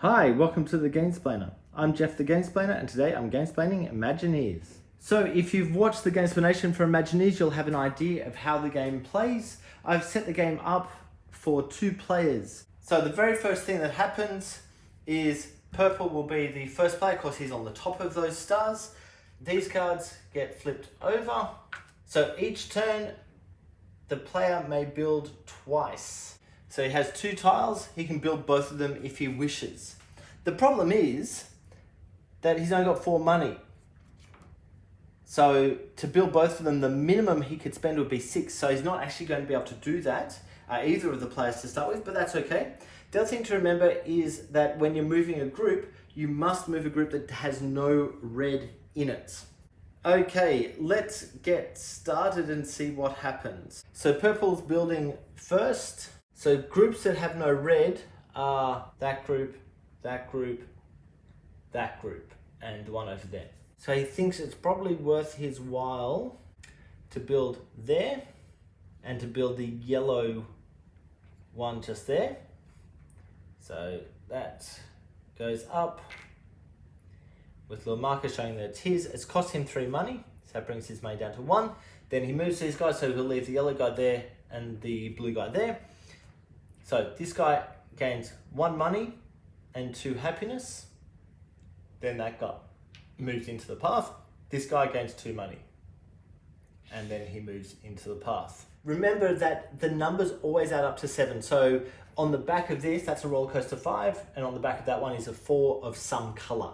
Hi, welcome to the Gamesplainer. I'm Jeff the Gamesplainer and today I'm Gamesplaining Imagineers. So if you've watched the Gamesplanation for Imagineers, you'll have an idea of how the game plays. I've set the game up for 2 players. So the very first thing that happens is purple will be the first player because he's on the top of those stars. These cards get flipped over. So each turn the player may build twice. So he has 2 tiles, he can build both of them if he wishes. The problem is that he's only got 4 money. So to build both of them, the minimum he could spend would be 6. So he's not actually going to be able to do that, either of the players to start with, but that's okay. The other thing to remember is that when you're moving a group, you must move a group that has no red in it. Okay, let's get started and see what happens. So purple's building first. So groups that have no red are that group, that group, that group, and the one over there. So he thinks it's probably worth his while to build there and to build the yellow one just there. So that goes up with a little marker showing that it's his. It's cost him 3 money, so that brings his money down to 1. Then he moves these guys, so he'll leave the yellow guy there and the blue guy there. So this guy gains 1 money and 2 happiness. Then that guy moves into the path. This guy gains 2 money. And then he moves into the path. Remember that the numbers always add up to 7. So on the back of this, that's a roller coaster 5. And on the back of that one is a 4 of some color.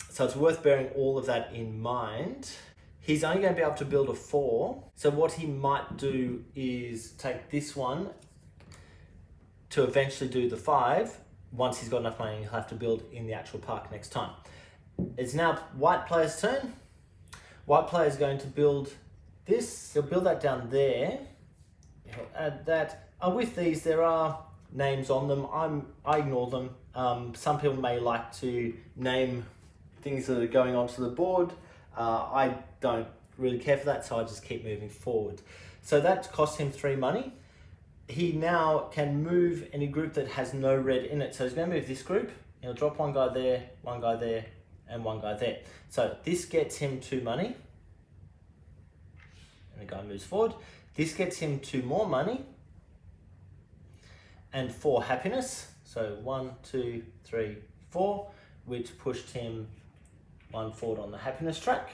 So it's worth bearing all of that in mind. He's only going to be able to build a 4. So what he might do is take this one to eventually do the 5. Once he's got enough money, he'll have to build in the actual park next time. It's now white player's turn. White player is going to build this. He'll build that down there. He'll add that. With these, there are names on them. I ignore them. Some people may like to name things that are going onto the board. I don't really care for that, so I just keep moving forward. So that costs him 3 money. He now can move any group that has no red in it. So he's going to move this group. He'll drop 1 guy there, 1 guy there, and 1 guy there. So this gets him 2 money. And the guy moves forward. This gets him 2 more money. And 4 happiness. So 1, 2, 3, 4, which pushed him 1 forward on the happiness track.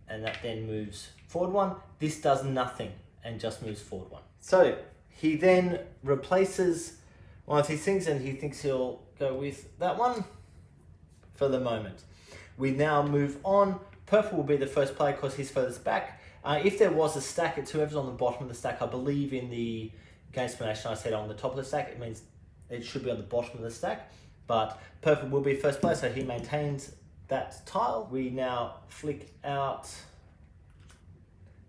And that then moves forward 1. This does nothing and just moves forward 1. So he then replaces one of these things and he thinks he'll go with that one for the moment. We now move on. Purple will be the first player because he's furthest back. If there was a stack, it's whoever's on the bottom of the stack. I believe in the Gamesplanation I said on the top of the stack. It means it should be on the bottom of the stack. But purple will be first player, so he maintains that tile. We now flick out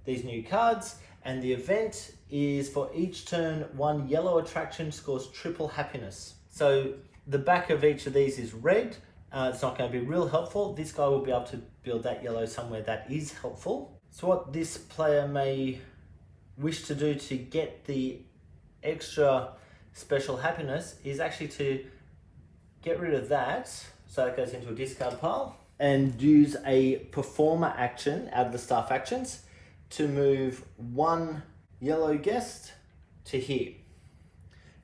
these new cards. And the event is for each turn, 1 yellow attraction scores triple happiness. So the back of each of these is red. It's not going to be real helpful. This guy will be able to build that yellow somewhere that is helpful. So what this player may wish to do to get the extra special happiness is actually to get rid of that. So that goes into a discard pile. And use a performer action out of the staff actions to move 1 yellow guest to here.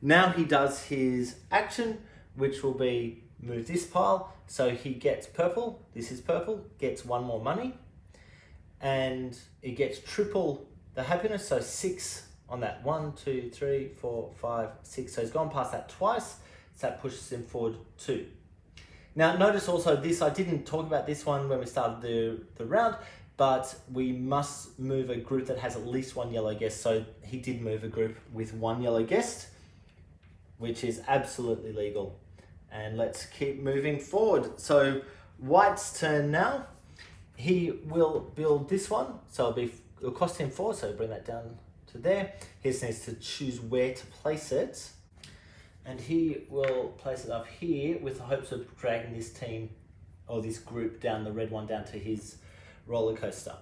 Now he does his action, which will be move this pile. So he gets purple, this is purple, gets 1 more money. And it gets triple the happiness, so 6 on that. 1, 2, 3, 4, 5, 6. So he's gone past that twice, so that pushes him forward 2. Now notice also this, I didn't talk about this one when we started the round, but we must move a group that has at least 1 yellow guest. So he did move a group with 1 yellow guest, which is absolutely legal. And let's keep moving forward. So white's turn now. He will build this one. So it'll cost him 4, so bring that down to there. He just needs to choose where to place it. And he will place it up here with the hopes of dragging this team or this group down, the red one, down to his roller coaster.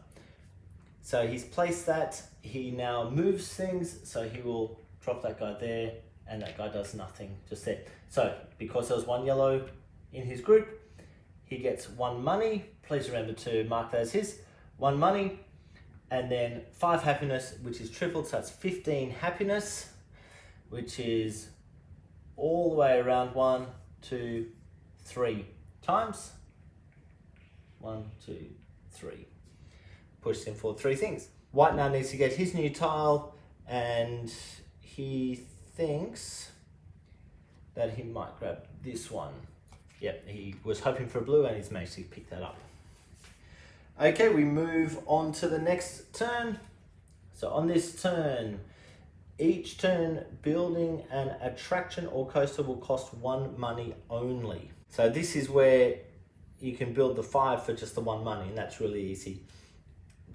So he's placed that. He now moves things. So he will drop that guy there, and that guy does nothing just there. So because there was one yellow in his group, he gets 1 money. Please remember to mark that as his. 1 money, and then 5 happiness, which is tripled, so that's 15 happiness, which is all the way around 1, 2, 3 times. 1, 2, 3. Pushes him forward 3 things. White now needs to get his new tile, and he thinks that he might grab this one. Yep, he was hoping for a blue and he's managed to pick that up. Okay, we move on to the next turn. So on this turn, each turn building an attraction or coaster will cost 1 money only. So this is where you can build the 5 for just the 1 money, and that's really easy.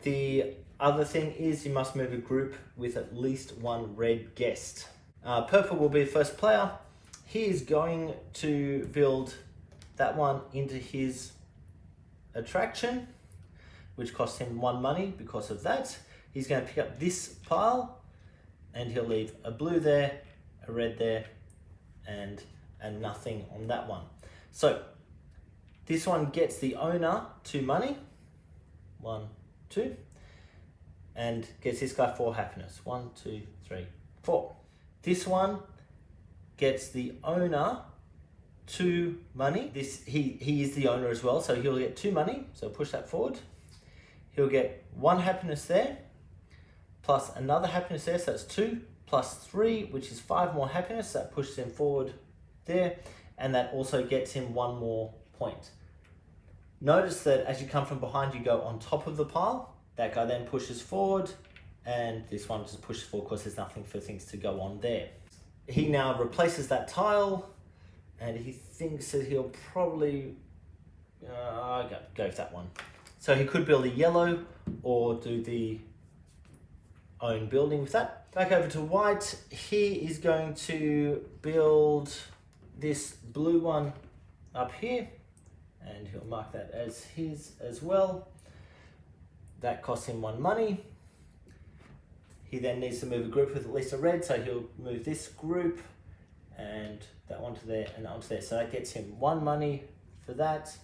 The other thing is you must move a group with at least 1 red guest. Purple will be the first player. He is going to build that one into his attraction, which costs him 1 money because of that. He's going to pick up this pile, and he'll leave a blue there, a red there, and nothing on that one. So this one gets the owner 2 money, 1, 2, and gets this guy 4 happiness, 1, 2, 3, 4. This one gets the owner 2 money. He is the owner as well, so he'll get 2 money, so push that forward. He'll get 1 happiness there, plus another happiness there, so that's 2, plus 3, which is 5 more happiness, that pushes him forward there, and that also gets him 1 more point. Notice that as you come from behind, you go on top of the pile. That guy then pushes forward, and this one just pushes forward because there's nothing for things to go on there. He now replaces that tile, and he thinks that he'll probably go with that one. So he could build a yellow or do the own building with that. Back over to white, he is going to build this blue one up here, and he'll mark that as his as well. That costs him 1 money. He then needs to move a group with at least a red, so he'll move this group and that one to there and that one to there. So that gets him 1 money for that,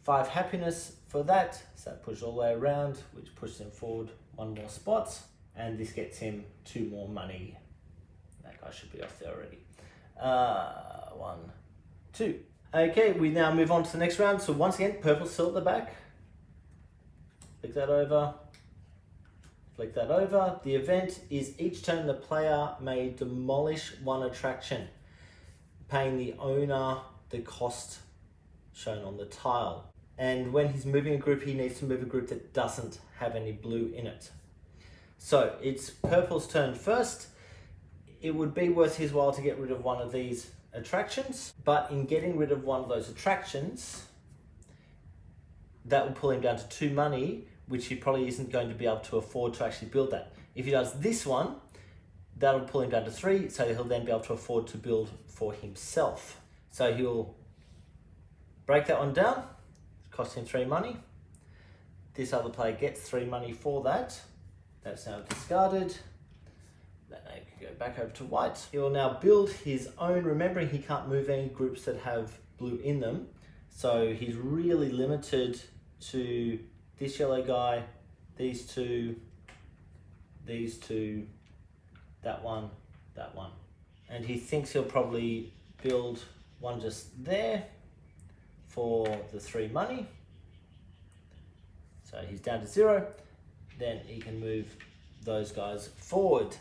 5 happiness for that, so that pushes all the way around, which pushes him forward 1 more spot, and this gets him 2 more money. That guy should be off there already. 1, 2. Okay, we now move on to the next round. So once again, purple still at the back. Flick that over. Flick that over. The event is each turn the player may demolish 1 attraction, paying the owner the cost shown on the tile. And when he's moving a group, he needs to move a group that doesn't have any blue in it. So it's purple's turn first. It would be worth his while to get rid of 1 of these attractions, but in getting rid of 1 of those attractions, that will pull him down to 2 money, which he probably isn't going to be able to afford to actually build that. If he does this one, that'll pull him down to 3, so he'll then be able to afford to build for himself. So he'll break that one down, cost him 3 money. This other player gets 3 money for that. That's now discarded. Then I can go back over to white. He will now build his own, remembering he can't move any groups that have blue in them. So he's really limited to this yellow guy, these 2, that one. And he thinks he'll probably build 1 just there for the 3 money. So he's down to 0. Then he can move those guys forward.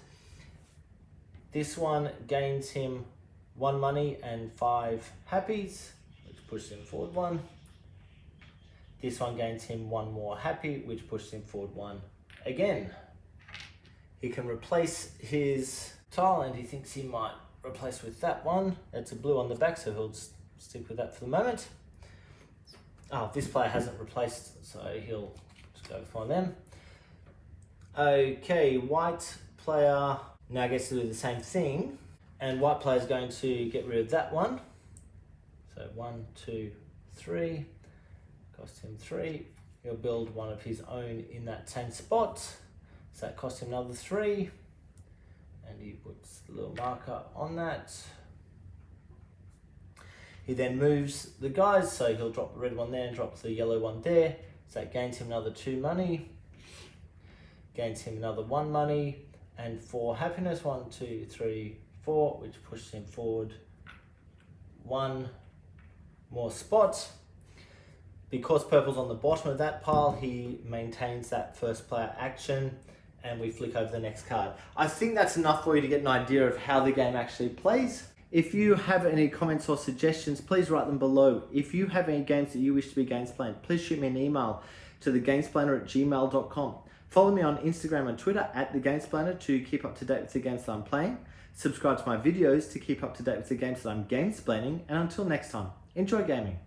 This one gains him 1 money and 5 happies, which pushes him forward 1. This one gains him 1 more happy, which pushes him forward 1 again. He can replace his tile, and he thinks he might replace with that one. It's a blue on the back, so he'll just stick with that for the moment. Oh, this player hasn't replaced, so he'll just go with one of them. Okay, white player now gets to do the same thing, and white player is going to get rid of that one. So 1, 2, 3, cost him 3. He'll build 1 of his own in that same spot, so that costs him another 3, and he puts the little marker on that. He then moves the guys, so he'll drop the red one there and drop the yellow one there. So that gains him another 2 money, gains him another 1 money, and 4 happiness, 1, 2, 3, 4, which pushes him forward 1 more spot. Because purple's on the bottom of that pile, he maintains that first player action, and we flick over the next card. I think that's enough for you to get an idea of how the game actually plays. If you have any comments or suggestions, please write them below. If you have any games that you wish to be Gamesplayed, please shoot me an email to thegamesplainer@gmail.com. Follow me on Instagram and Twitter @thegamesplainer to keep up to date with the games that I'm playing. Subscribe to my videos to keep up to date with the games that I'm gamesplaining. And until next time, enjoy gaming.